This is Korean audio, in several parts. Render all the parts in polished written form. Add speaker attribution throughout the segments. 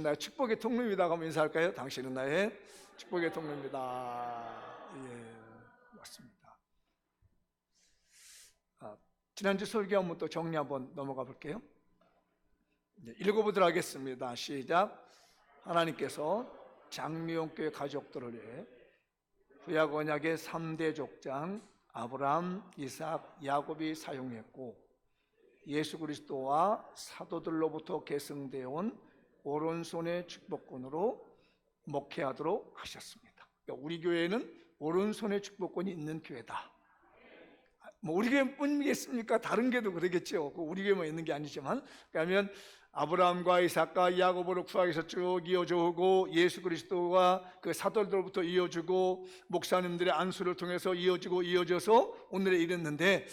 Speaker 1: 나의 축복의 통로입니다 하면 인사할까요? 당신은 나의 축복의 통로입니다. 예, 맞습니다. 지난주 설교 한번 또 정리 한번 넘어가 볼게요. 읽어보도록 하겠습니다. 시작. 하나님께서 장미용교회 가족들을 위해 구약 언약의 3대 족장 아브라함, 이삭, 야곱이 사용했고 예수 그리스도와 사도들로부터 계승되어 온 오른손의 축복권으로 목회하도록 하셨습니다. 그러니까 우리 교회는 오른손의 축복권이 있는 교회다. 뭐 우리 교회뿐이겠습니까? 다른 교회도 그러겠죠. 우리 교회만 있는 게 아니지만, 그러면 아브라함과 이삭과 야곱으로 구약에서 쭉 이어져 오고 예수 그리스도와 그 사도들로부터 이어지고 목사님들의 안수를 통해서 이어져서 오늘에 이르는데,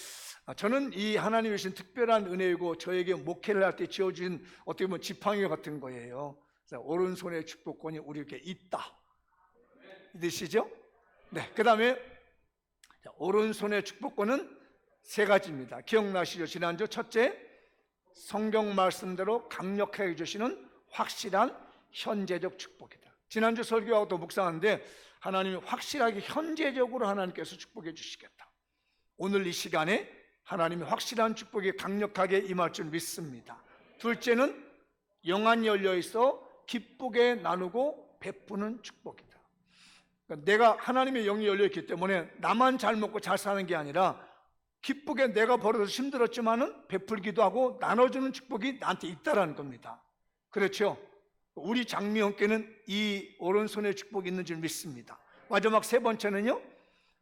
Speaker 1: 저는 이 하나님이 주신 특별한 은혜이고 저에게 목회를 할 때 지어진 어떻게 보면 지팡이 같은 거예요. 오른손의 축복권이 우리에게 있다. 믿으시죠? 네. 그 다음에 오른손의 축복권은 세 가지입니다. 기억나시죠? 지난주 첫째, 성경 말씀대로 강력하게 주시는 확실한 현재적 축복이다. 지난주 설교하고 또 묵상하는데 하나님이 확실하게 현재적으로 하나님께서 축복해 주시겠다. 오늘 이 시간에 하나님이 확실한 축복이 강력하게 임할 줄 믿습니다. 둘째는 영안이 열려 있어 기쁘게 나누고 베푸는 축복이다. 그러니까 내가 하나님의 영이 열려 있기 때문에 나만 잘 먹고 잘 사는 게 아니라 기쁘게 내가 벌어서 힘들었지만은 베풀기도 하고 나눠주는 축복이 나한테 있다라는 겁니다. 그렇죠? 우리 장미형께는 이 오른손에 축복이 있는 줄 믿습니다. 마지막 세 번째는요,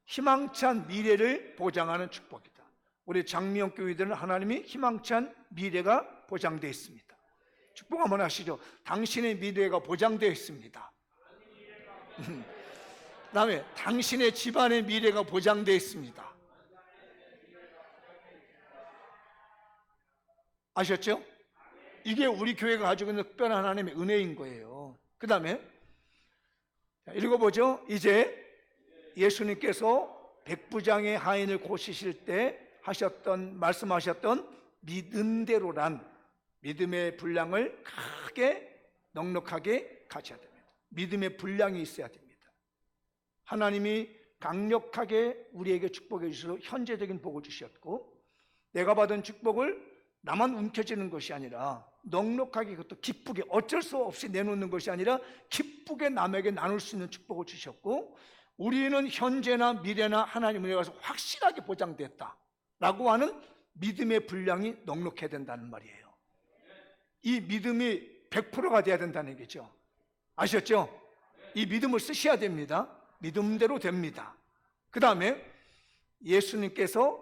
Speaker 1: 희망찬 미래를 보장하는 축복이다. 우리 장미형 교회들은 하나님이 희망찬 미래가 보장되어 있습니다. 축복 한번 하시죠. 당신의 미래가 보장되어 있습니다. 그 다음에 당신의 집안의 미래가 보장되어 있습니다. 아셨죠? 이게 우리 교회가 가지고 있는 특별한 하나님의 은혜인 거예요. 그 다음에 읽어보죠. 이제 예수님께서 백부장의 하인을 고치실 때 말씀하셨던 믿음대로란 믿음의 분량을 크게 넉넉하게 가져야 됩니다. 믿음의 분량이 있어야 됩니다. 하나님이 강력하게 우리에게 축복해 주셔서 현재적인 복을 주셨고, 내가 받은 축복을 나만 움켜쥐는 것이 아니라 넉넉하게, 그것도 기쁘게, 어쩔 수 없이 내놓는 것이 아니라 기쁘게 남에게 나눌 수 있는 축복을 주셨고, 우리는 현재나 미래나 하나님 은혜가 확실하게 보장됐다 라고 하는 믿음의 분량이 넉넉해야 된다는 말이에요. 이 믿음이 100%가 돼야 된다는 얘기죠. 아셨죠? 이 믿음을 쓰셔야 됩니다. 믿음대로 됩니다. 그 다음에 예수님께서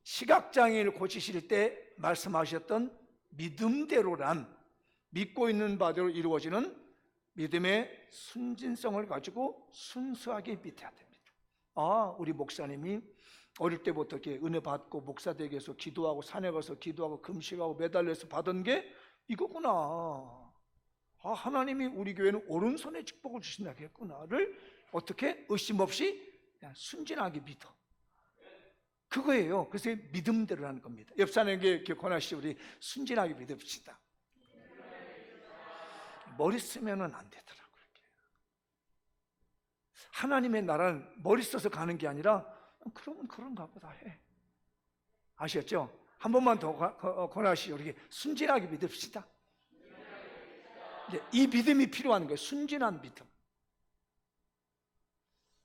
Speaker 1: 시각장애인을 고치실 때 말씀하셨던 믿음대로란 믿고 있는 바대로 이루어지는 믿음의 순진성을 가지고 순수하게 믿어야 됩니다. 우리 목사님이 어릴 때부터 이렇게 은혜 받고 목사되게 해서 기도하고 산에 가서 기도하고 금식하고 매달려서 받은 게 이거구나. 하나님이 우리 교회는 오른손에 축복을 주신다고 했구나를 어떻게 의심 없이 그냥 순진하게 믿어. 그거예요. 그래서 믿음대로라는 겁니다. 옆 사람에게 권하시죠. 우리 순진하게 믿읍시다. 머리 쓰면은 안 되더라고요. 하나님의 나라는 머리 써서 가는 게 아니라 그러면 그런가 보다 해. 아셨죠? 한 번만 더 권하시죠. 우리 순진하게 믿읍시다. 이 믿음이 필요한 거예요. 순진한 믿음.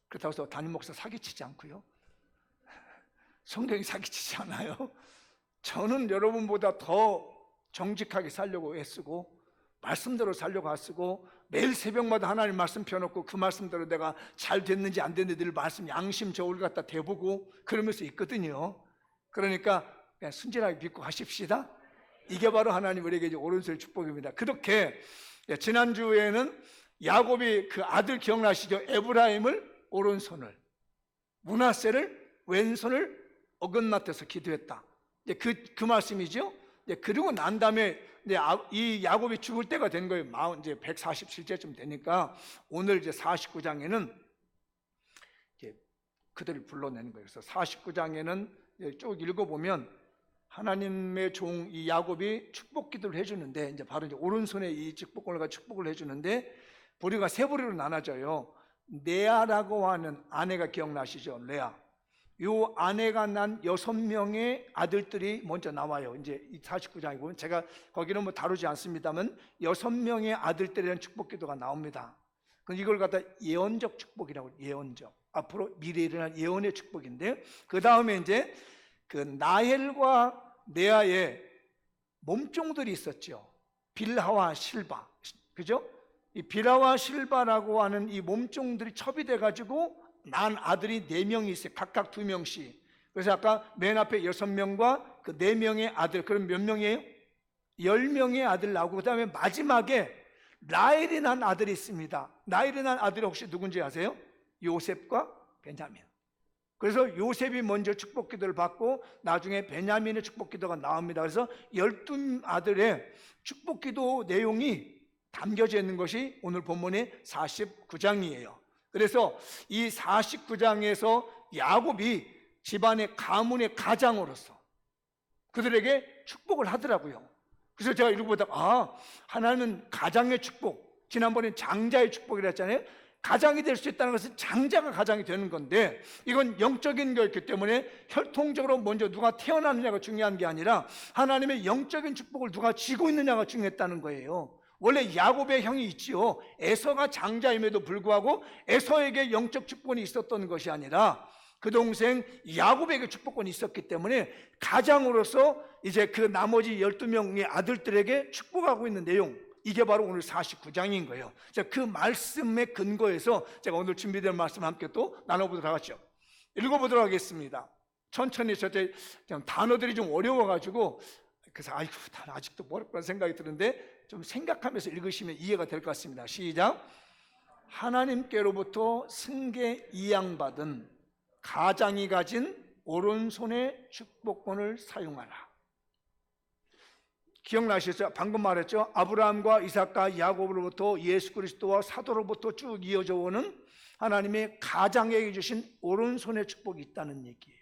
Speaker 1: 그렇다고 해서 담임 목사 사기치지 않고요, 성경이 사기치지 않아요. 저는 여러분보다 더 정직하게 살려고 애쓰고 말씀대로 살려고 애쓰고 매일 새벽마다 하나님 말씀 펴놓고 그 말씀대로 내가 잘 됐는지 안 됐는지 늘 말씀 양심 저울 갖다 대보고 그러면서 있거든요. 그러니까 그냥 순진하게 믿고 하십시다. 이게 바로 하나님 우리에게 오른손의 축복입니다. 그렇게 지난주에는 야곱이 그 아들 기억나시죠? 에브라임을 오른손을, 므낫세를 왼손을 어긋나태서 기도했다. 그 말씀이죠. 그리고 난 다음에 이 야곱이 죽을 때가 된 거예요. 이제 147제쯤 되니까 오늘 이제 49장에는 이제 그들을 불러내는 거예요. 그래서 49장에는 쭉 읽어보면 하나님의 종 이 야곱이 축복 기도를 해주는데, 이제 바로 이제 오른손에 이 축복권을 가지고 축복을 해주는데, 부류가 세 부류로 나눠져요. 레아라고 하는 아내가 기억나시죠? 레아. 요 아내가 난 6명의 아들들이 먼저 나와요. 이제 이 49장에 보면, 제가 거기는 뭐 다루지 않습니다만 6명의 아들들에 대한 축복 기도가 나옵니다. 이걸 갖다 예언적 축복이라고, 예언적, 앞으로 미래에 일어날 예언의 축복인데, 그 다음에 이제 그 나헬과 레아의 몸종들이 있었죠. 빌하와 실바, 그죠? 이 빌하와 실바라고 하는 이 몸종들이 첩이 가지고 난 아들이 4명이 있어요. 각각 2명씩. 그래서 아까 맨 앞에 6명과 그 4명의 아들, 그럼 몇 명이에요? 10명의 아들 나오고, 그 다음에 마지막에 라헬이 난 아들이 있습니다. 라헬이 난 아들이 혹시 누군지 아세요? 요셉과 베냐민. 그래서 요셉이 먼저 축복 기도를 받고 나중에 베냐민의 축복 기도가 나옵니다. 그래서 12아들의 축복 기도 내용이 담겨져 있는 것이 오늘 본문의 49장이에요. 그래서 이 49장에서 야곱이 집안의 가문의 가장으로서 그들에게 축복을 하더라고요. 그래서 제가 읽어보다가 하나님은 가장의 축복, 지난번에 장자의 축복이라 했잖아요. 가장이 될 수 있다는 것은 장자가 가장이 되는 건데, 이건 영적인 거였기 때문에 혈통적으로 먼저 누가 태어나느냐가 중요한 게 아니라 하나님의 영적인 축복을 누가 쥐고 있느냐가 중요했다는 거예요. 원래 야곱의 형이 있지요. 에서가 장자임에도 불구하고 에서에게 영적 축복이 있었던 것이 아니라 그 동생 야곱에게 축복권이 있었기 때문에 가장으로서 이제 그 나머지 12명의 아들들에게 축복하고 있는 내용, 이게 바로 오늘 49장인 거예요. 그 말씀의 근거에서 제가 오늘 준비된 말씀 함께 또 나눠보도록 하겠죠. 읽어보도록 하겠습니다. 천천히. 저때 단어들이 좀 어려워가지고 그래서 아이고 아직도 모르겠다는 생각이 드는데 좀 생각하면서 읽으시면 이해가 될 것 같습니다. 시작. 하나님께로부터 승계 이양받은 가장이 가진 오른손의 축복권을 사용하라. 기억나시죠? 방금 말했죠? 아브라함과 이삭과 야곱으로부터 예수 그리스도와 사도로부터 쭉 이어져 오는 하나님의 가장에게 주신 오른손의 축복이 있다는 얘기예요.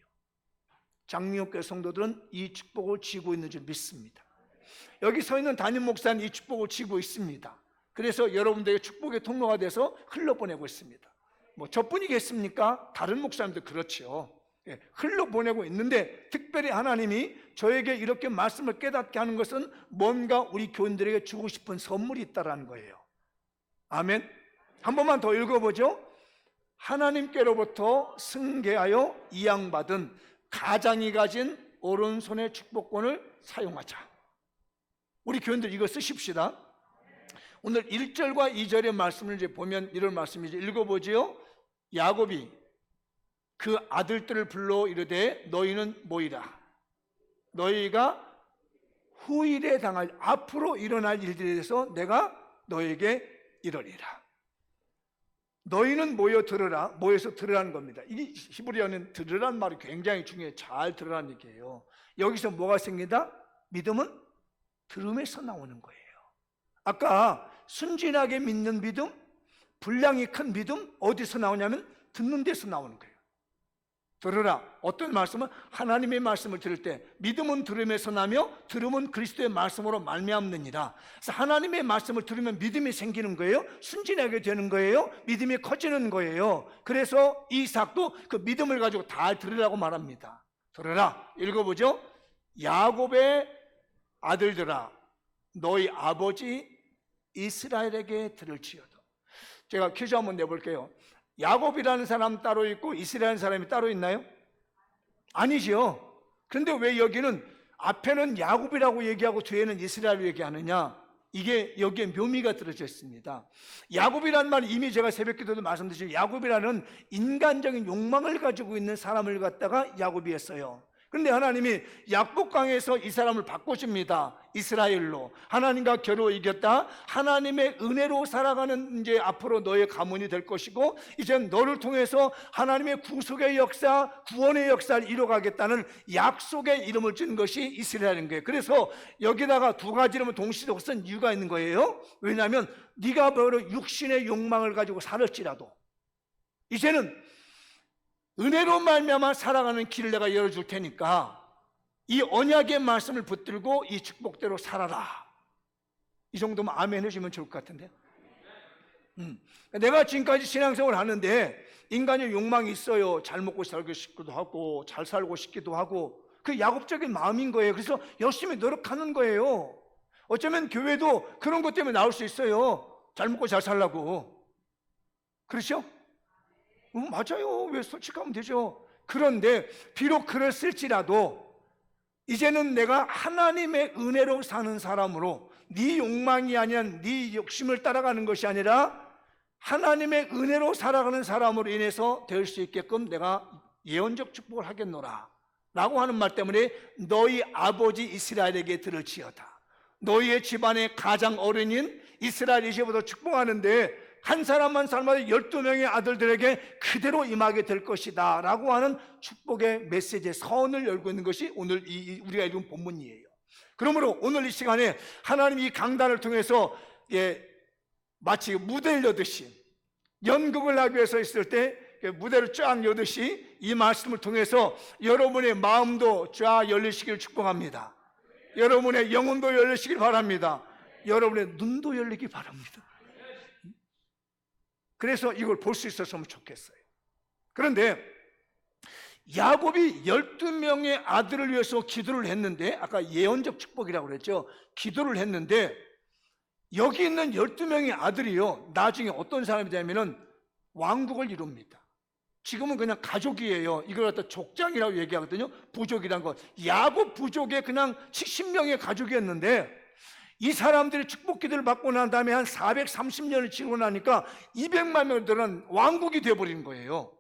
Speaker 1: 장미교회 성도들은 이 축복을 쥐고 있는 줄 믿습니다. 여기 서 있는 담임 목사는 이 축복을 쥐고 있습니다. 그래서 여러분들에게 축복의 통로가 돼서 흘러보내고 있습니다. 뭐 저뿐이겠습니까? 다른 목사님도 그렇죠. 흘러보내고 있는데, 특별히 하나님이 저에게 이렇게 말씀을 깨닫게 하는 것은 뭔가 우리 교인들에게 주고 싶은 선물이 있다는 거예요. 아멘. 한 번만 더 읽어보죠. 하나님께로부터 승계하여 이양받은 가장이 가진 오른손의 축복권을 사용하자. 우리 교인들 이거 쓰십시다. 오늘 1절과 2절의 말씀을 이제 보면 이런 말씀이죠. 읽어보지요. 야곱이 그 아들들을 불러 이르되 너희는 모이라. 너희가 후일에 당할, 앞으로 일어날 일들에 대해서 내가 너에게 이르리라. 너희는 모여 들으라. 모여서 들으라는 겁니다. 이 히브리어는 들으라는 말이 굉장히 중요해요. 잘 들으라는 얘기예요. 여기서 뭐가 생긴다? 믿음은 들음에서 나오는 거예요. 아까 순진하게 믿는 믿음, 분량이 큰 믿음, 어디서 나오냐면 듣는 데서 나오는 거예요. 들으라. 어떤 말씀은 하나님의 말씀을 들을 때 믿음은 들음에서 나며 들음은 그리스도의 말씀으로 말미암느니라. 그래서 하나님의 말씀을 들으면 믿음이 생기는 거예요. 순진하게 되는 거예요. 믿음이 커지는 거예요. 그래서 이삭도 그 믿음을 가지고 다 들으라고 말합니다. 들으라. 읽어보죠. 야곱의 아들들아, 너희 아버지 이스라엘에게 들을지어다. 제가 퀴즈 한번 내볼게요. 야곱이라는 사람 따로 있고 이스라엘 사람이 따로 있나요? 아니죠. 그런데 왜 여기는 앞에는 야곱이라고 얘기하고 뒤에는 이스라엘을 얘기하느냐? 이게 여기에 묘미가 들어져 있습니다. 야곱이라는 말은 이미 제가 새벽기도도 말씀드렸지만 야곱이라는 인간적인 욕망을 가지고 있는 사람을 갖다가 야곱이 했어요. 그런데 하나님이 약복강에서 이 사람을 바꾸십니다. 이스라엘로. 하나님과 겨루 이겼다. 하나님의 은혜로 살아가는 이제 앞으로 너의 가문이 될 것이고, 이제 너를 통해서 하나님의 구속의 역사, 구원의 역사를 이뤄가겠다는 약속의 이름을 준 것이 이스라엘인 거예요. 그래서 여기다가 두 가지 이름을 동시에 쓴 이유가 있는 거예요. 왜냐하면 네가 바로 육신의 욕망을 가지고 살을지라도 이제는 은혜로 말미암아 살아가는 길을 내가 열어줄 테니까 이 언약의 말씀을 붙들고 이 축복대로 살아라. 이 정도면 아멘 해주면 좋을 것 같은데. 내가 지금까지 신앙생활을 하는데 인간의 욕망이 있어요. 잘 먹고 살고 싶기도 하고 잘 살고 싶기도 하고, 그 야곱적인 마음인 거예요. 그래서 열심히 노력하는 거예요. 어쩌면 교회도 그런 것 때문에 나올 수 있어요. 잘 먹고 잘 살라고. 그렇죠? 맞아요. 왜 솔직하면 되죠. 그런데 비록 그랬을지라도 이제는 내가 하나님의 은혜로 사는 사람으로, 네 욕망이 아니라 네 욕심을 따라가는 것이 아니라 하나님의 은혜로 살아가는 사람으로 인해서 될 수 있게끔 내가 예언적 축복을 하겠노라 라고 하는 말 때문에 너희 아버지 이스라엘에게 들을지어다. 너희의 집안의 가장 어른인 이스라엘 이제부터 축복하는데 한 사람 한 사람마다 12명의 아들들에게 그대로 임하게 될 것이다 라고 하는 축복의 메시지의 선을 열고 있는 것이 오늘 우리가 읽은 본문이에요. 그러므로 오늘 이 시간에 하나님 이 강단을 통해서 마치 무대를 여듯이, 연극을 하기 위해서 있을 때 무대를 쫙 여듯이 이 말씀을 통해서 여러분의 마음도 쫙 열리시길 축복합니다. 여러분의 영혼도 열리시길 바랍니다. 여러분의 눈도 열리길 바랍니다. 그래서 이걸 볼 수 있었으면 좋겠어요. 그런데 야곱이 12명의 아들을 위해서 기도를 했는데, 아까 예언적 축복이라고 그랬죠. 기도를 했는데 여기 있는 12명의 아들이요, 나중에 어떤 사람이 되면은 왕국을 이룹니다. 지금은 그냥 가족이에요. 이걸 갖다 족장이라고 얘기하거든요. 부족이란 거. 야곱 부족의 그냥 70명의 가족이었는데 이 사람들이 축복 기도를 받고 난 다음에 한 430년을 지나고 나니까 200만 명들은 왕국이 되어버린 거예요.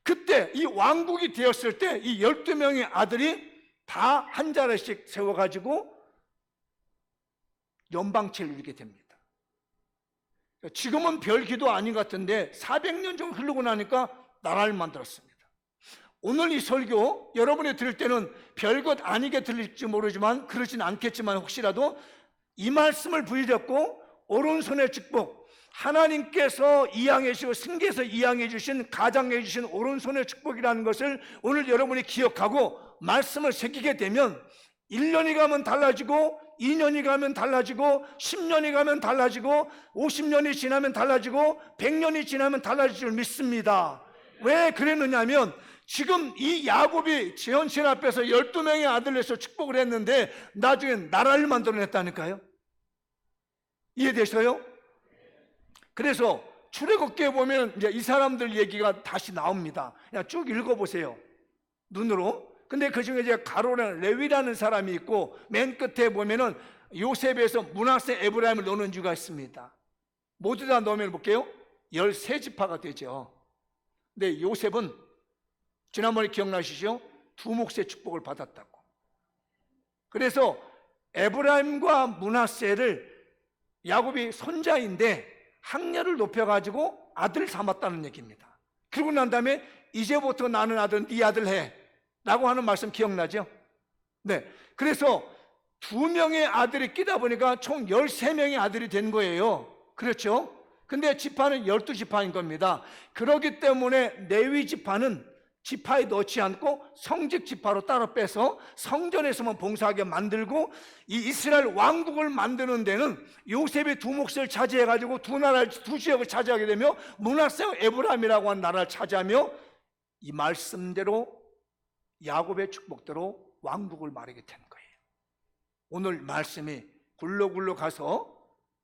Speaker 1: 그때 이 왕국이 되었을 때 이 12명의 아들이 다 한 자리씩 세워가지고 연방체를 이루게 됩니다. 지금은 별 기도 아닌 것 같은데 400년 정도 흐르고 나니까 나라를 만들었습니다. 오늘 이 설교 여러분이 들을 때는 별것 아니게 들릴지 모르지만, 그러진 않겠지만 혹시라도 이 말씀을 부여잡고 오른손의 축복, 하나님께서 이양해 주시고 승계에서 이양해 주신, 가장해 주신 오른손의 축복이라는 것을 오늘 여러분이 기억하고 말씀을 새기게 되면 1년이 가면 달라지고 2년이 가면 달라지고 10년이 가면 달라지고 50년이 지나면 달라지고 100년이 지나면 달라질 줄 믿습니다. 왜 그랬느냐 하면 지금 이 야곱이 제헌신 앞에서 12명의 아들에서 축복을 했는데 나중에 나라를 만들어냈다니까요. 이해되셔요? 그래서 출애굽기에 보면 이제 이 사람들 얘기가 다시 나옵니다. 그냥 쭉 읽어보세요, 눈으로. 근데 그 중에 이제 가로라는 레위라는 사람이 있고, 맨 끝에 보면은 요셉에서 므낫세, 에브라임을 넣는 주가 있습니다. 모두 다 넣으면 볼게요. 13지파가 되죠. 근데 요셉은 지난번에 기억나시죠? 두 몫의 축복을 받았다고. 그래서 에브라임과 므낫세를 야곱이 손자인데 학렬을 높여가지고 아들 삼았다는 얘기입니다. 그러고 난 다음에 이제부터 나는 아들은 네 아들 해 라고 하는 말씀 기억나죠? 네. 그래서 2명의 아들이 끼다 보니까 총 13명의 아들이 된 거예요. 그렇죠? 근데 지파는 12지파인 겁니다. 그렇기 때문에 레위 지파는 지파에 넣지 않고 성직 지파로 따로 빼서 성전에서만 봉사하게 만들고, 이 이스라엘 왕국을 만드는 데는 요셉이 두 몫을 차지해가지고 두 지역을 차지하게 되며 므낫세, 에브라임이라고 하는 나라를 차지하며 이 말씀대로 야곱의 축복대로 왕국을 마련하게 된 거예요. 오늘 말씀이 굴러굴러 가서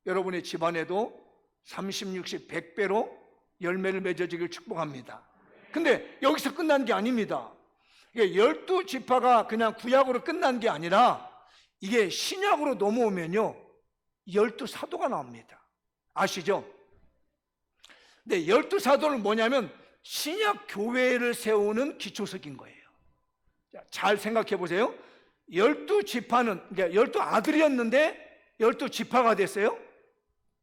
Speaker 1: 여러분의 집안에도 30, 60, 100배로 열매를 맺어지길 축복합니다. 근데 여기서 끝난 게 아닙니다. 12지파가 그냥 구약으로 끝난 게 아니라 이게 신약으로 넘어오면요 12사도가 나옵니다. 아시죠? 근데 12사도는 뭐냐면 신약 교회를 세우는 기초석인 거예요. 잘 생각해 보세요. 12지파는, 그러니까 12아들이었는데 12지파가 됐어요.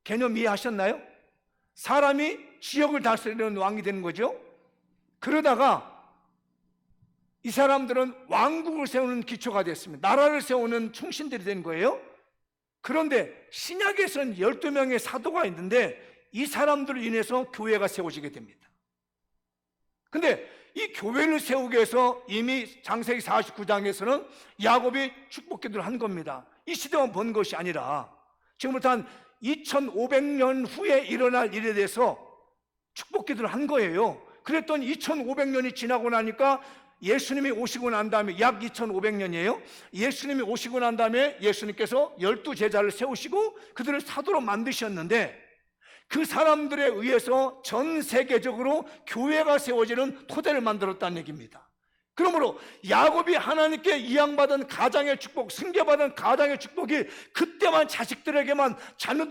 Speaker 1: 개념 이해하셨나요? 사람이 지역을 다스리는 왕이 되는 거죠. 그러다가 이 사람들은 왕국을 세우는 기초가 됐습니다. 나라를 세우는 충신들이 된 거예요. 그런데 신약에서는 12명의 사도가 있는데 이 사람들로 인해서 교회가 세워지게 됩니다. 근데 이 교회를 세우기 위해서 이미 창세기 49장에서는 야곱이 축복 기도를 한 겁니다. 이 시대만 본 것이 아니라 지금부터 한 2500년 후에 일어날 일에 대해서 축복 기도를 한 거예요. 그랬더니 2500년이 지나고 나니까 예수님이 오시고 난 다음에, 약 2500년이에요 예수님이 오시고 난 다음에 예수님께서 12제자를 세우시고 그들을 사도로 만드셨는데, 그 사람들에 의해서 전 세계적으로 교회가 세워지는 토대를 만들었다는 얘기입니다. 그러므로 야곱이 하나님께 이양받은 가장의 축복, 승계받은 가장의 축복이 그때만 자식들에게만,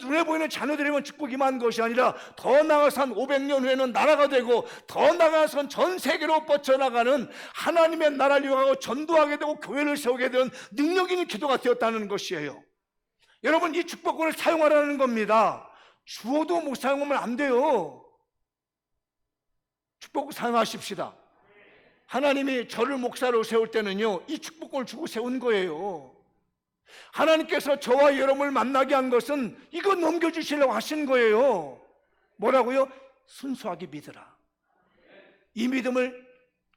Speaker 1: 눈에 보이는 자녀들에게만 축복이 임한 것이 아니라 더 나아가서 한 500년 후에는 나라가 되고, 더 나아가서는 전 세계로 뻗쳐나가는 하나님의 나라를 이루고 전도하게 되고 교회를 세우게 되는 능력 있는 기도가 되었다는 것이에요. 여러분, 이 축복권을 사용하라는 겁니다. 주어도 못 사용하면 안 돼요. 축복을 사용하십시다. 하나님이 저를 목사로 세울 때는요, 이 축복권을 주고 세운 거예요. 하나님께서 저와 여러분을 만나게 한 것은 이거 넘겨주시려고 하신 거예요. 뭐라고요? 순수하게 믿으라. 이 믿음을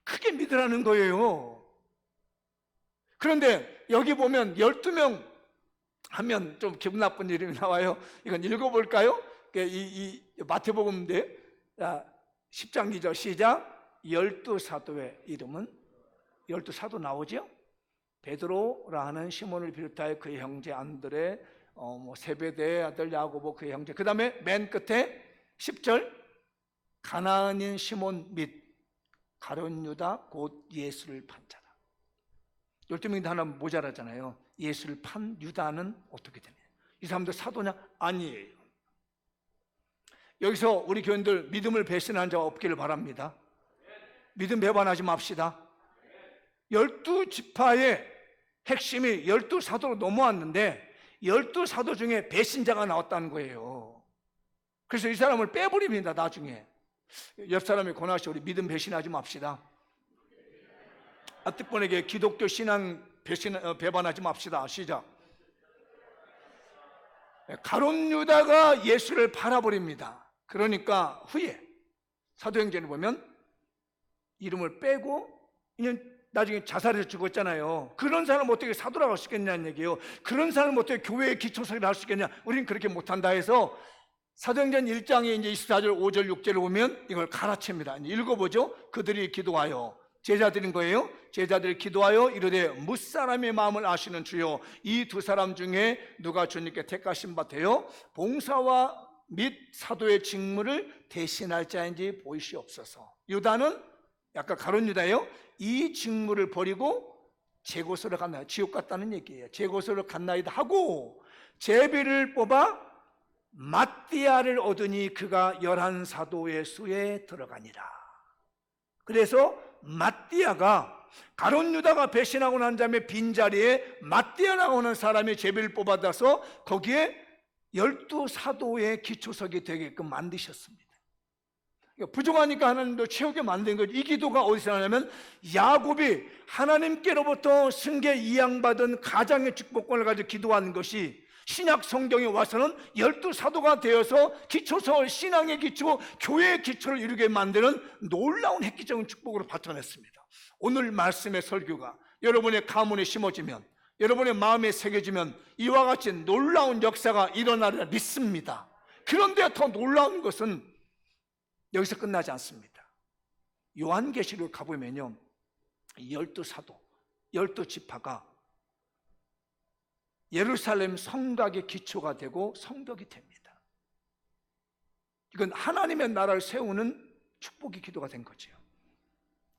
Speaker 1: 크게 믿으라는 거예요. 그런데 여기 보면 12명 하면 좀 기분 나쁜 이름이 나와요. 이건 읽어볼까요? 이 마태복음인데 10장 2절 시작. 12사도의 이름은, 12사도 나오죠? 베드로라 하는 시몬을 비롯하여 그의 형제 안드레, 세베대의 아들 야고보 그의 형제, 그 다음에 맨 끝에 10절 가나안인 시몬 및 가룟 유다 곧 예수를 판 자라. 12명인데 하나 모자라잖아요. 예수를 판 유다는 어떻게 되냐? 이 사람들 사도냐? 아니에요. 여기서 우리 교인들 믿음을 배신한 자가 없기를 바랍니다. 믿음 배반하지 맙시다. 12지파의 핵심이 12사도로 넘어왔는데 12사도 중에 배신자가 나왔다는 거예요. 그래서 이 사람을 빼버립니다. 나중에 옆 사람이 권하시, 우리 믿음 배신하지 맙시다. 앞뒷분에게 기독교 신앙 배반하지 맙시다. 시작. 가룟 유다가 예수를 팔아버립니다. 그러니까 후에 사도행전을 보면 이름을 빼고, 이는 나중에 자살해서 죽었잖아요. 그런 사람 어떻게 사도라고 할 수 있겠냐는 얘기예요. 그런 사람 어떻게 교회의 기초석이라 할 수 있겠냐? 우리는 그렇게 못한다 해서 사도행전 1장에 이제 24절 5절 6절을 보면 이걸 갈아챕니다. 읽어보죠. 그들이 기도하여, 제자들인 거예요. 제자들이 기도하여 이르되 무사람의 마음을 아시는 주여, 이 두 사람 중에 누가 주님께 택하신 바 되어 봉사와 및 사도의 직무를 대신할 자인지 보이시옵소서. 유다는 약간 가룟 유다예요. 이 직무를 버리고 제곳으로 갔나, 지옥 갔다는 얘기예요. 제곳으로 갔나이다 하고 제비를 뽑아 마띠아를 얻으니 그가 11사도의 수에 들어가니라. 그래서 마띠아가, 가룟 유다가 배신하고 난 다음에 빈자리에 마띠아라고 하는 사람이 제비를 뽑아다서 거기에 12사도의 기초석이 되게끔 만드셨습니다. 부족하니까 하나님도 채우게 만든 거죠. 이 기도가 어디서 나냐면 야곱이 하나님께로부터 승계 이양받은 가장의 축복권을 가지고 기도하는 것이 신약 성경에 와서는 12사도가 되어서 기초석을, 신앙의 기초, 교회의 기초를 이루게 만드는 놀라운 획기적인 축복으로 바쳐냈습니다. 오늘 말씀의 설교가 여러분의 가문에 심어지면, 여러분의 마음에 새겨지면 이와 같이 놀라운 역사가 일어나리라 믿습니다. 그런데 더 놀라운 것은 여기서 끝나지 않습니다. 요한계시록 가보면요, 12사도, 12지파가 예루살렘 성곽의 기초가 되고 성벽이 됩니다. 이건 하나님의 나라를 세우는 축복의 기도가 된 거죠.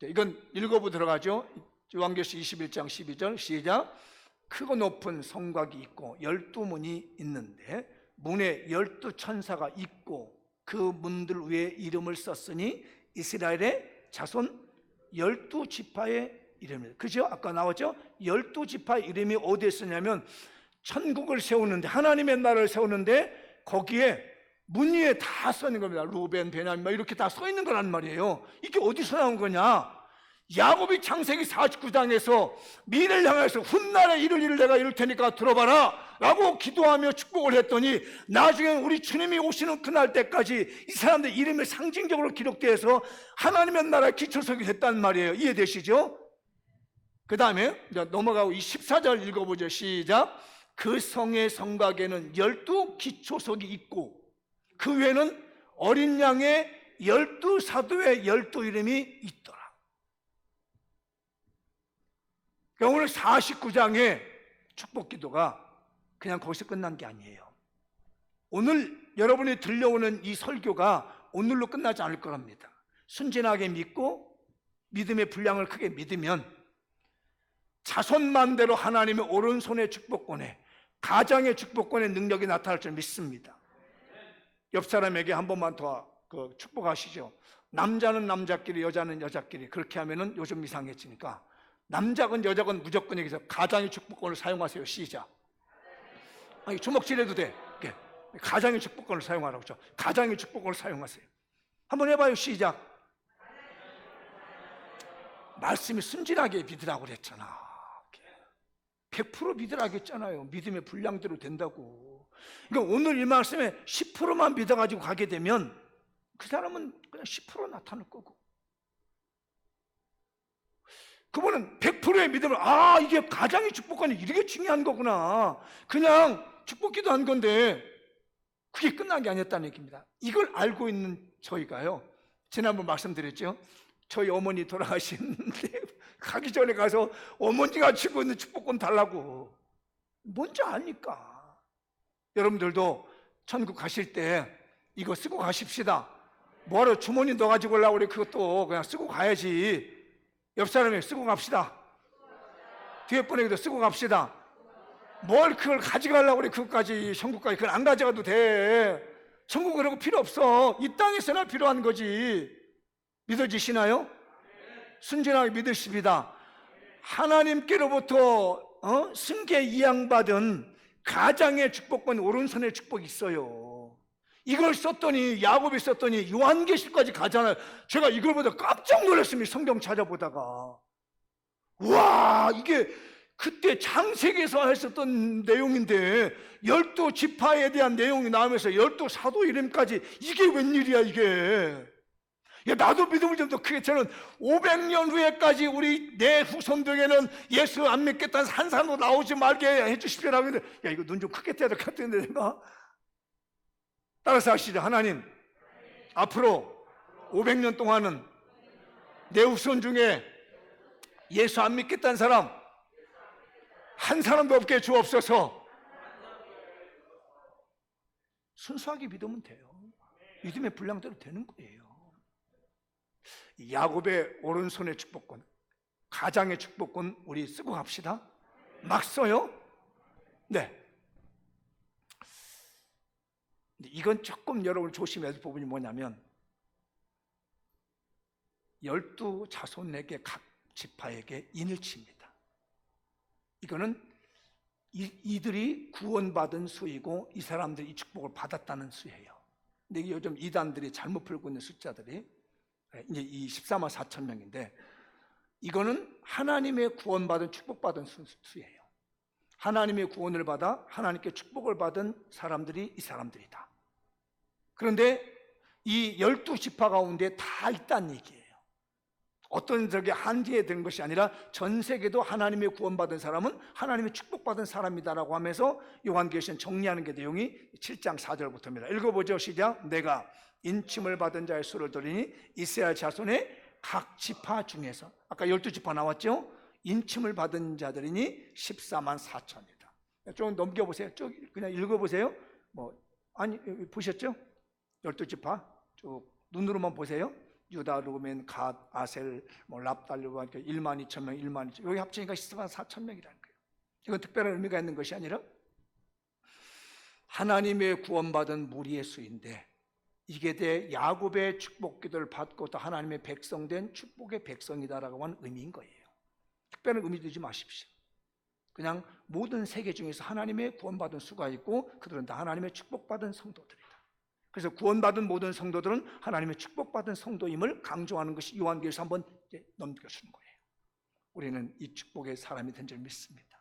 Speaker 1: 이건 읽어보도록 하죠. 요한계시 21장 12절 시작. 크고 높은 성곽이 있고 12문이 있는데 문에 12천사가 있고 그 문들 위에 이름을 썼으니 이스라엘의 자손 12지파의 이름이에요. 그죠? 아까 나왔죠? 12지파의 이름이 어디에 쓰냐면 천국을 세우는데, 하나님의 나라를 세우는데 거기에 문 위에 다 써 있는 겁니다. 루벤, 베냐민 이렇게 다 써 있는 거란 말이에요. 이게 어디서 나온 거냐? 야곱이 창세기 49장에서 미래를 향해서 훗날에 이룰 일을 내가 이룰 테니까 들어봐라 라고 기도하며 축복을 했더니 나중에 우리 주님이 오시는 그날 때까지 이 사람들 이름이 상징적으로 기록되어서 하나님의 나라의 기초석이 됐단 말이에요. 이해되시죠? 그 다음에 넘어가고 이 14절 읽어보죠. 시작. 그 성의 성곽에는 12 기초석이 있고 그 외에는 어린 양의 12 사도의 12 이름이 있더라. 그러니까 오늘 49장의 축복 기도가 그냥 거기서 끝난 게 아니에요. 오늘 여러분이 들려오는 이 설교가 오늘로 끝나지 않을 거랍니다. 순진하게 믿고 믿음의 분량을 크게 믿으면 자손만대로 하나님의 오른손의 축복권에 가장의 축복권의 능력이 나타날 줄 믿습니다. 옆 사람에게 한 번만 더 축복하시죠. 남자는 남자끼리 여자는 여자끼리 그렇게 하면은 요즘 이상해지니까 남자건 여자건 무조건 여기서 가장의 축복권을 사용하세요. 시작. 아니 주먹질해도 돼. 가장의 축복권을 사용하라고 죠. 가장의 축복권을 사용하세요. 한번 해봐요. 시작. 말씀이 순진하게 믿으라고 그랬잖아. 100% 믿으라고 했잖아요. 믿음의 분량대로 된다고. 그러니까 오늘 이 말씀에 10%만 믿어가지고 가게 되면 그 사람은 그냥 10% 나타날 거고, 그분은 100%의 믿음을 이게 가장의 축복권이 이렇게 중요한 거구나. 그냥 축복 기도한 건데 그게 끝난 게 아니었다는 얘기입니다. 이걸 알고 있는 저희가요, 지난번 말씀드렸죠. 저희 어머니 돌아가시는데 가기 전에 가서 어머니가 쥐고 있는 축복권 달라고. 뭔지 아니까. 여러분들도 천국 가실 때 이거 쓰고 가십시다. 뭐하러 주머니 넣어 가지고 오려고 그래. 그것도 그냥 쓰고 가야지. 옆 사람에 쓰고 갑시다. 뒤에 분에게도 쓰고 갑시다. 뭘 그걸 가져가려고 그래. 그것까지 천국까지. 그걸 안 가져가도 돼. 천국 그러고 필요 없어. 이 땅에서나 필요한 거지. 믿어지시나요? 순진하게 믿으십니다. 하나님께로부터 승계 이양받은 가장의 축복권, 오른손의 축복이 있어요. 이걸 썼더니, 야곱이 썼더니 요한계시까지 가잖아요. 제가 이걸 보다 깜짝 놀랐습니다. 성경 찾아보다가. 와, 이게 그때 창세기에서 했었던 내용인데 12지파에 대한 내용이 나오면서 12사도 이름까지, 이게 웬일이야 이게. 나도 믿음을 좀 더 크게, 저는 500년 후에까지 우리 내 후손들에게는 예수 안 믿겠다는 한 사람도 나오지 말게 해주십시오라고 했는데, 야 이거 눈 좀 크게 떼야 될 것 같은데 내가. 따라서 하시죠. 하나님, 앞으로 500년 동안은 내 후손 중에 예수 안 믿겠다는 사람 한 사람도 없게 주옵소서. 순수하게 믿으면 돼요. 믿음의 분량대로 되는 거예요. 야곱의 오른손의 축복권, 가장의 축복권 우리 쓰고 갑시다. 막 써요? 네. 이건 조금 여러분 조심해야 할 부분이 뭐냐면, 12 자손에게 각 지파에게 인을 칩니다. 이거는 이들이 구원받은 수이고 이 사람들이 이 축복을 받았다는 수예요. 근데 요즘 이단들이 잘못 풀고 있는 숫자들이 이제 이 14만 4천 명인데, 이거는 하나님의 구원받은 축복받은 수예요. 하나님의 구원을 받아 하나님께 축복을 받은 사람들이 이 사람들이다. 그런데 이 12지파 가운데 다 있다는 얘기예요. 어떤 적이 한지에 든 것이 아니라 전 세계도 하나님의 구원받은 사람은 하나님의 축복받은 사람이다라고 하면서 요한계시는 정리하는 게 내용이 7장 4절부터입니다. 읽어보죠. 시작. 내가 인침을 받은 자의 수를 들으니 이스라엘 자손의 각 지파 중에서, 아까 12지파 나왔죠? 인침을 받은 자들이니 14만 4천이다. 좀 넘겨보세요. 쭉 그냥 읽어보세요. 아니 보셨죠? 12지파 쭉 눈으로만 보세요. 유다, 루벤, 갓, 아셀, 랍달루가 1만 2천 명, 1만 2천, 여기 합치니까 14만 4천 명이라는 거예요. 이건 특별한 의미가 있는 것이 아니라 하나님의 구원받은 무리의 수인데, 이게 대 야곱의 축복 기도를 받고 또 하나님의 백성된 축복의 백성이다라고 하는 의미인 거예요. 특별한 의미 두지 마십시오. 그냥 모든 세계 중에서 하나님의 구원받은 수가 있고 그들은 다 하나님의 축복받은 성도들이다. 그래서 구원받은 모든 성도들은 하나님의 축복받은 성도임을 강조하는 것이 요한계시서 한번 넘겨주는 거예요. 우리는 이 축복의 사람이 된 줄 믿습니다.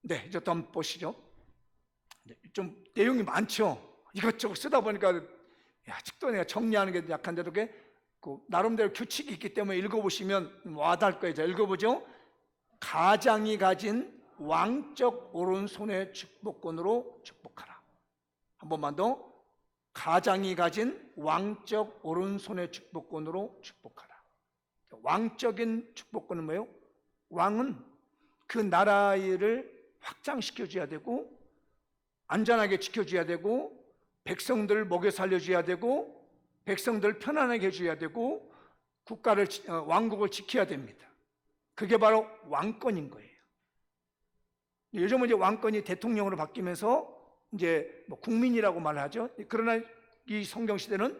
Speaker 1: 네, 이제 또 한번 보시죠. 좀 내용이 많죠. 이것저것 쓰다 보니까 아직도 내가 정리하는 게 약한데도 나름대로 규칙이 있기 때문에 읽어보시면 와닿을 거예요. 자, 읽어보죠. 가장이 가진 왕적 오른손의 축복권으로 축복하라. 한 번만 더. 가장이 가진 왕적 오른손의 축복권으로 축복하라. 왕적인 축복권은 뭐예요? 왕은 그 나라를 확장시켜줘야 되고 안전하게 지켜줘야 되고 백성들을 먹여 살려줘야 되고 백성들을 편안하게 해줘야 되고 왕국을 지켜야 됩니다. 그게 바로 왕권인 거예요. 요즘은 이제 왕권이 대통령으로 바뀌면서 이제 국민이라고 말하죠. 그러나 이 성경 시대는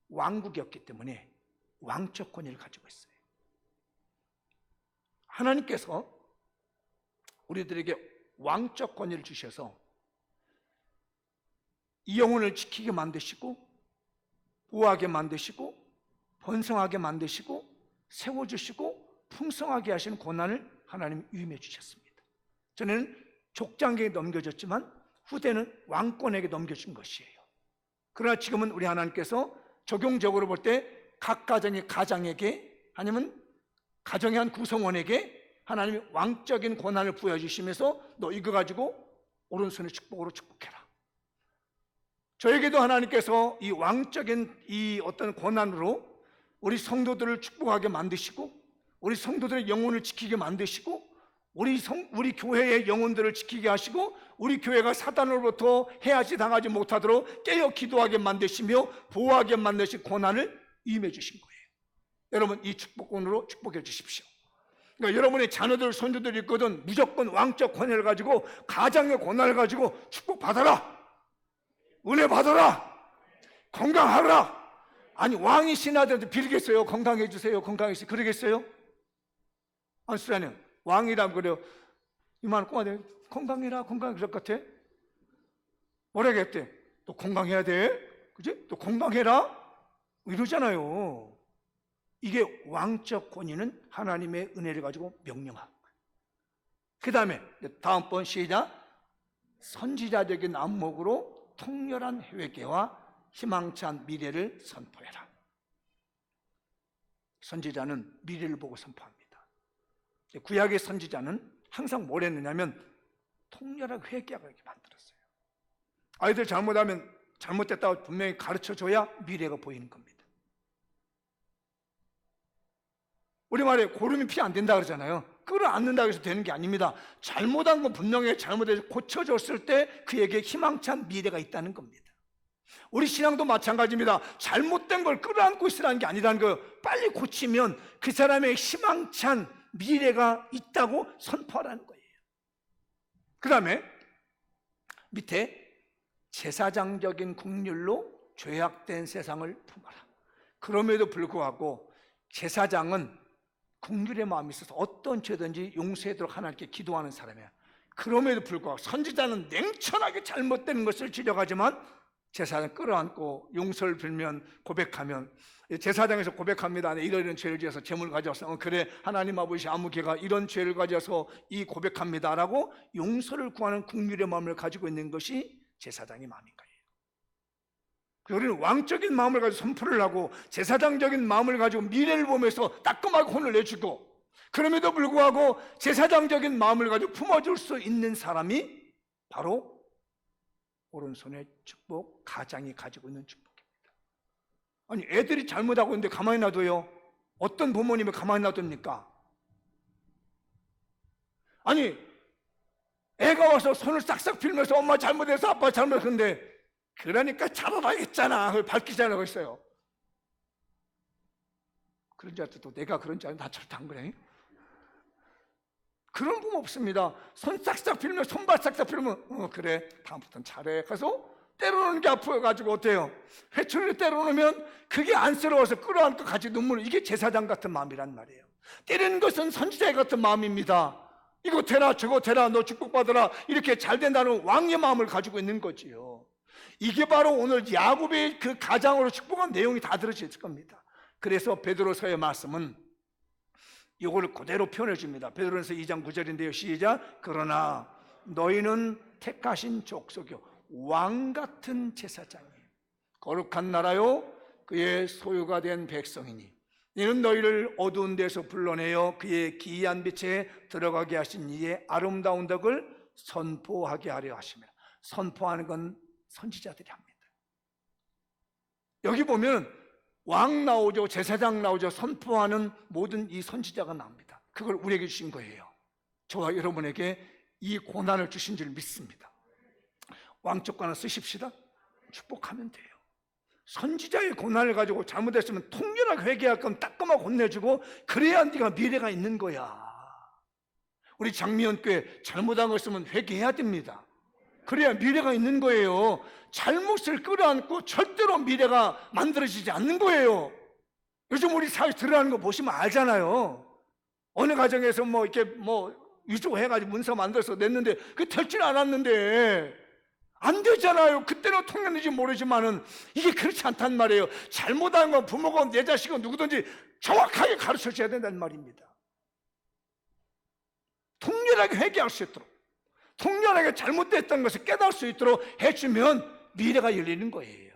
Speaker 1: 왕국이었기 때문에 왕적 권위를 가지고 있어요. 하나님께서 우리들에게 왕적 권위를 주셔서 이 영혼을 지키게 만드시고 보호하게 만드시고 번성하게 만드시고 세워주시고 풍성하게 하시는 권한을 하나님 위임해 주셨습니다. 전에는 족장에게 넘겨졌지만 후대는 왕권에게 넘겨준 것이에요. 그러나 지금은 우리 하나님께서 적용적으로 볼 때 각 가장에게 아니면 가정의 한 구성원에게 하나님이 왕적인 권한을 부여주시면서 너 이거 가지고 오른손의 축복으로 축복해라. 저에게도 하나님께서 이 왕적인 이 어떤 권한으로 우리 성도들을 축복하게 만드시고 우리 성도들의 영혼을 지키게 만드시고 우리 교회의 영혼들을 지키게 하시고 우리 교회가 사단으로부터 해하지 당하지 못하도록 깨어 기도하게 만드시며 보호하게 만드신 권한을 임해 주신 거예요. 여러분 이 축복권으로 축복해 주십시오. 그러니까 여러분의 자녀들 손주들이 있거든 무조건 왕적 권한을 가지고 가장의 권한을 가지고 축복받아라, 은혜 받아라, 건강하라. 아니 왕이 신하들한테 빌겠어요? 건강해 주세요, 건강해주세요. 그러겠어요? 안수라님 왕이라면 그래요. 이만한 꼬마들 건강해라, 건강해. 그럴 것 같아? 뭐라고 했대? 또 건강해야 돼? 그지? 또 건강해라? 이러잖아요. 이게 왕적 권위는 하나님의 은혜를 가지고 명령하고, 그 다음에 다음번 시작. 선지자적인 안목으로 통렬한 회개와 희망찬 미래를 선포해라. 선지자는 미래를 보고 선포합니다. 구약의 선지자는 항상 뭘 했느냐면 통렬하게 회개하게 만들었어요. 아이들 잘못하면 잘못됐다고 분명히 가르쳐줘야 미래가 보이는 겁니다. 우리말에 고름이 피 안 된다 그러잖아요. 끌어안는다고 해서 되는 게 아닙니다. 잘못한 건 분명히 잘못해서 고쳐졌을 때 그에게 희망찬 미래가 있다는 겁니다. 우리 신앙도 마찬가지입니다. 잘못된 걸 끌어안고 있으라는 게 아니라는 거예요. 빨리 고치면 그 사람의 희망찬 미래가 있다고 선포하라는 거예요. 그 다음에 밑에 제사장적인 국률로 죄악된 세상을 품어라. 그럼에도 불구하고 제사장은 국률의 마음이 있어서 어떤 죄든지 용서하도록 하나님께 기도하는 사람이에요. 그럼에도 불구하고 선지자는 냉철하게 잘못된 것을 지적하지만 제사장 끌어안고 용서를 빌면 고백하면, 제사장에서 고백합니다. 이런 죄를 지어서 재물 가져와서 그래 하나님 아버지 아무개가 이런 죄를 가져서 이 고백합니다라고 용서를 구하는 국률의 마음을 가지고 있는 것이 제사장의 마음인 거예요. 우리는 왕적인 마음을 가지고 선포를 하고 제사장적인 마음을 가지고 미래를 보면서 따끔하게 혼을 내주고, 그럼에도 불구하고 제사장적인 마음을 가지고 품어줄 수 있는 사람이 바로 오른손의 축복, 가장이 가지고 있는 축복입니다. 아니 애들이 잘못하고 있는데 가만히 놔둬요? 어떤 부모님이 가만히 놔둡니까? 아니 애가 와서 손을 싹싹 빌면서 엄마 잘못해서 아빠 잘못했는데 그러니까 잘하라 했잖아, 그걸 밝히자라고 했어요. 그런 줄 알았더니 또 내가 그런 줄 알았는데 나 절대 안 그래. 그런 부모 없습니다. 손 싹싹 빌면, 손발 싹싹 빌면 그래 다음부터는 잘해. 가서 때려놓는 게 아파가지고 어때요? 회초리를 때려놓으면 그게 안쓰러워서 끌어안고 같이 눈물을, 이게 제사장 같은 마음이란 말이에요. 때리는 것은 선지자 같은 마음입니다. 이거 되라 저거 되라 너 축복받아라 이렇게 잘 된다는 왕의 마음을 가지고 있는 거지요. 이게 바로 오늘 야곱의 그 가장으로 축복한 내용이 다 들어져 있을 겁니다. 그래서 베드로서의 말씀은 이거를 그대로 표현해 줍니다. 베드로서 2장 9절인데요. 시작. 그러나 너희는 택하신 족속이요 왕같은 제사장이에요. 거룩한 나라요 그의 소유가 된 백성이니 이는 너희를 어두운 데서 불러내어 그의 기이한 빛에 들어가게 하신 이의 아름다운 덕을 선포하게 하려 하십니다. 선포하는 건 선지자들이 합니다. 여기 보면 왕 나오죠, 제사장 나오죠. 선포하는 모든 이 선지자가 나옵니다. 그걸 우리에게 주신 거예요. 저와 여러분에게 이 고난을 주신 줄 믿습니다. 왕족관을 쓰십시다. 축복하면 돼요. 선지자의 고난을 가지고 잘못했으면 통렬하게 회개할 건 따끔하게 혼내주고 그래야 네가 미래가 있는 거야. 우리 장미연 교회 잘못한 거 있으면 회개해야 됩니다. 그래야 미래가 있는 거예요. 잘못을 끌어안고 절대로 미래가 만들어지지 않는 거예요. 요즘 우리 사회 드러나는 거 보시면 알잖아요. 어느 가정에서 이렇게 위조해가지고 문서 만들어서 냈는데 그게 될 줄 알았는데 안 되잖아요. 그때는 통했는지 모르지만은 이게 그렇지 않단 말이에요. 잘못한 건 부모가 내 자식은 누구든지 정확하게 가르쳐 줘야 된다는 말입니다. 통렬하게 회개할 수 있도록, 통렬하게 잘못됐던 것을 깨달을 수 있도록 해주면 미래가 열리는 거예요.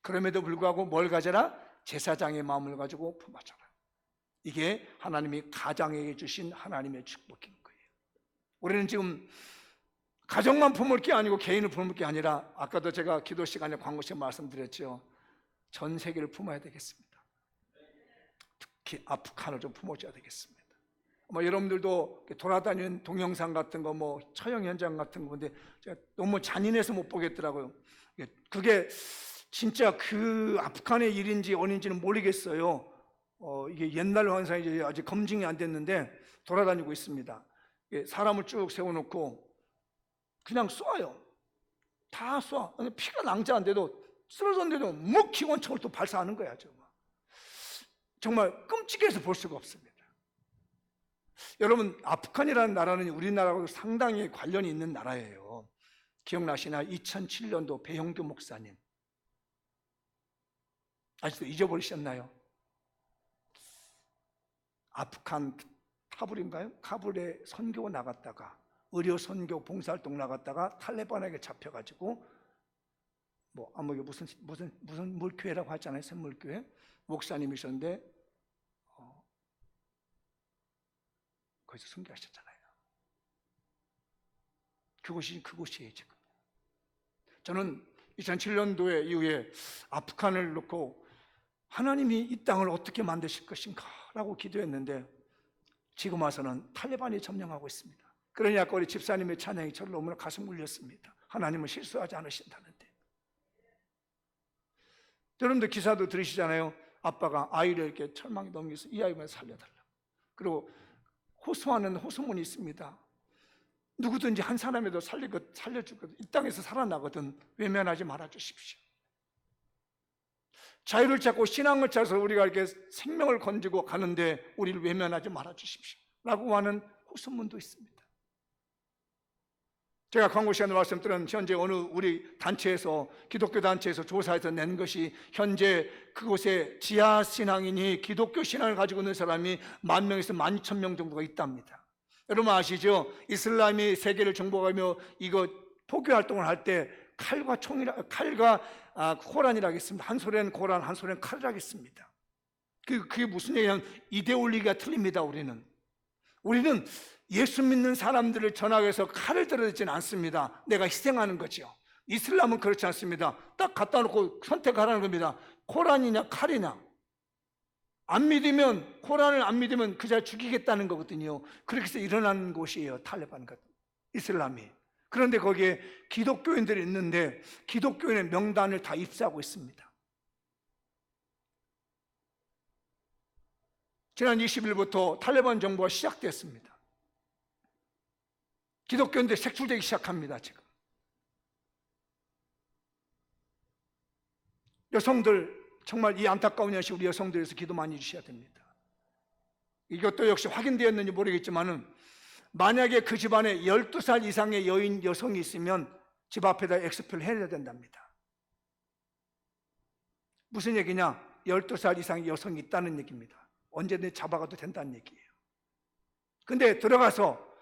Speaker 1: 그럼에도 불구하고 뭘 가져라? 제사장의 마음을 가지고 품어줘라. 이게 하나님이 가장에게 주신 하나님의 축복인 거예요. 우리는 지금 가정만 품을 게 아니고 개인을 품을 게 아니라 아까도 제가 기도 시간에 광고 시간에 말씀드렸죠. 전 세계를 품어야 되겠습니다. 특히 아프간을 좀 품어줘야 되겠습니다. 여러분들도 돌아다니는 동영상 같은 거 처형 현장 같은 건데 제가 너무 잔인해서 못 보겠더라고요. 그게 진짜 그 아프간의 일인지 어딘지는 모르겠어요. 이게 옛날 환상이 아직 검증이 안 됐는데 돌아다니고 있습니다. 사람을 쭉 세워놓고 그냥 쏴요. 다 쏴. 피가 낭자한데도 쓰러졌는데도 기관총을 또 발사하는 거야. 정말 끔찍해서 볼 수가 없습니다. 여러분, 아프간이라는 나라는 우리나라하고 상당히 관련이 있는 나라예요. 기억나시나? 2007년도 배형규 목사님 아직도 잊어버리셨나요? 아프간 카불인가요? 카불에 선교 나갔다가 의료 선교 봉사활동 나갔다가 탈레반에게 잡혀가지고 무슨 물교회라고 하잖아요. 샘물교회 목사님이셨는데 거기서 순교하셨잖아요. 그곳이에요 지금. 저는 2007년도에 이후에 아프간을 놓고 하나님이 이 땅을 어떻게 만드실 것인가 라고 기도했는데 지금 와서는 탈레반이 점령하고 있습니다. 그러니 아까 우리 집사님의 찬양이 저를 너무나 가슴 울렸습니다. 하나님은 실수하지 않으신다는데. 여러분들 기사도 들으시잖아요. 아빠가 아이를 이렇게 철망에 넘겨서 이 아이만 살려달라고. 그리고 호소하는 호소문이 있습니다. 누구든지 한 사람이라도 살려주거든. 이 땅에서 살아나거든. 외면하지 말아주십시오. 자유를 찾고 신앙을 찾아서 우리가 이렇게 생명을 건지고 가는데 우리를 외면하지 말아주십시오 라고 하는 호소문도 있습니다. 제가 광고 시간에 말씀드린 현재 어느 우리 단체에서 기독교 단체에서 조사해서 낸 것이 현재 그곳에 지하 신앙인이 기독교 신앙을 가지고 있는 사람이 10,000명에서 12,000명 정도가 있답니다. 여러분 아시죠? 이슬람이 세계를 정복하며 이거 포교 활동을 할 때 칼과 코란이라 하겠습니다. 한 소리는 코란, 한 소리는 칼이라 하겠습니다. 그게 무슨 얘기냐면 이데올로기가 틀립니다. 우리는 예수 믿는 사람들을 전하기 위해서 칼을 들어대지는 않습니다. 내가 희생하는 거죠. 이슬람은 그렇지 않습니다. 딱 갖다 놓고 선택하라는 겁니다. 코란이냐 칼이냐. 안 믿으면, 코란을 안 믿으면 그 자를 죽이겠다는 거거든요. 그렇게 해서 일어나는 곳이에요. 탈레반 같은 이슬람이. 그런데 거기에 기독교인들이 있는데 기독교인의 명단을 다 입수하고 있습니다. 지난 20일부터 탈레반 정부가 시작됐습니다. 기독교인들이 색출되기 시작합니다. 지금 여성들 정말 이 안타까운 현실 우리 여성들에서 기도 많이 주셔야 됩니다. 이것도 역시 확인되었는지 모르겠지만은 만약에 그 집안에 12살 이상의 여성이 있으면 집 앞에다 엑스표를 해야 된답니다. 무슨 얘기냐? 12살 이상의 여성이 있다는 얘기입니다. 언제든지 잡아가도 된다는 얘기예요. 근데 들어가서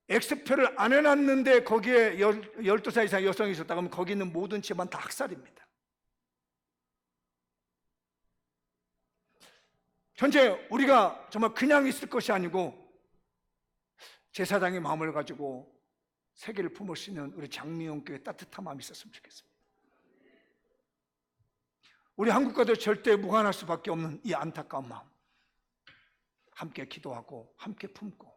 Speaker 1: 엑스표를 안 해놨는데 거기에 12살 이상 여성이 있었다 그러면 거기 있는 모든 집안 다 학살입니다. 현재 우리가 정말 그냥 있을 것이 아니고 제사장의 마음을 가지고 세계를 품을 수 있는 우리 장미영 교회 따뜻한 마음이 있었으면 좋겠습니다. 우리 한국과도 절대 무관할 수밖에 없는 이 안타까운 마음, 함께 기도하고 함께 품고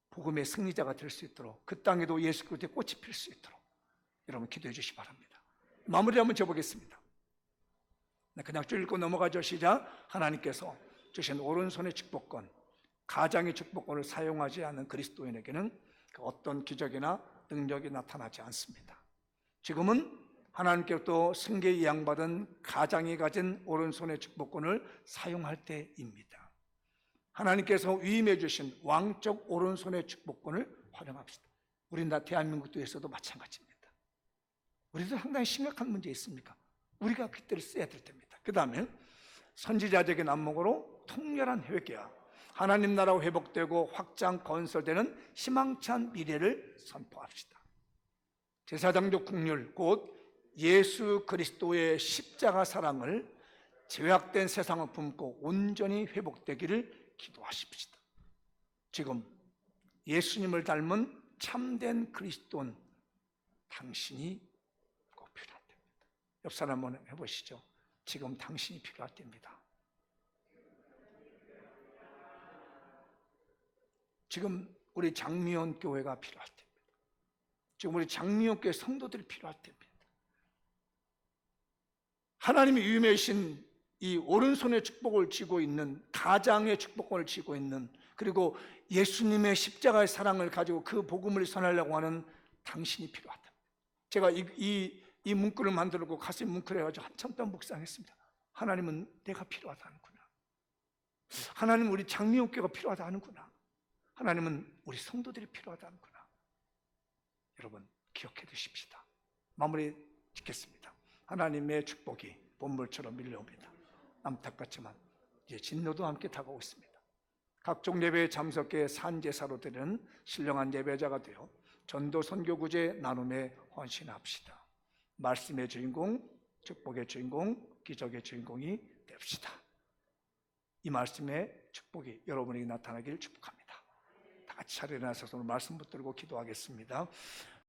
Speaker 1: 복음의 승리자가 될 수 있도록, 그 땅에도 예수 그리스도의 꽃이 필 수 있도록 여러분 기도해 주시기 바랍니다. 마무리 한번 줘보겠습니다. 그냥 쭉 읽고 넘어가죠. 시작. 하나님께서 주신 오른손의 축복권, 가장의 축복권을 사용하지 않는 그리스도인에게는 어떤 기적이나 능력이 나타나지 않습니다. 지금은 하나님께로부터 승계 이양받은 가장이 가진 오른손의 축복권을 사용할 때입니다. 하나님께서 위임해 주신 왕적 오른손의 축복권을 활용합시다. 우리나라 대한민국도에서도 마찬가지입니다. 우리도 상당히 심각한 문제 있습니까? 우리가 그때를 써야 될 때입니다. 그 다음에 선지자적인 안목으로 통렬한 회개와 하나님 나라가 회복되고 확장 건설되는 희망찬 미래를 선포합시다. 제사장적 국률, 곧 예수 그리스도의 십자가 사랑을 죄악된 세상을 품고 온전히 회복되기를 기도하십시다. 지금 예수님을 닮은 참된 그리스도인 당신이 꼭 필요할 때입니다. 옆 사람 한번 해보시죠. 지금 당신이 필요할 때입니다. 지금 우리 장미원 교회가 필요할 때입니다. 지금 우리 장미원 교회 성도들이 필요할 때입니다. 하나님이 위임하신 이 오른손의 축복을 쥐고 있는, 가장의 축복권을 쥐고 있는, 그리고 예수님의 십자가의 사랑을 가지고 그 복음을 전하려고 하는 당신이 필요하다. 제가 이 문구를 만들고 가슴 뭉클해가지고 한참 동안 묵상했습니다. 하나님은 내가 필요하다는구나. 하나님은 우리 장미옥교가 필요하다는구나. 하나님은 우리 성도들이 필요하다는구나. 여러분 기억해 두십시다. 마무리 짓겠습니다. 하나님의 축복이 본물처럼 밀려옵니다. 안타깝지만 이제 진노도 함께 다가오고 있습니다. 각종 예배에 참석해 산제사로 드리는 신령한 예배자가 되어 전도 선교 구제 나눔에 헌신합시다. 말씀의 주인공, 축복의 주인공, 기적의 주인공이 됩시다. 이 말씀의 축복이 여러분에게 나타나기를 축복합니다. 다 같이 차례 나서서 말씀 붙들고 기도하겠습니다.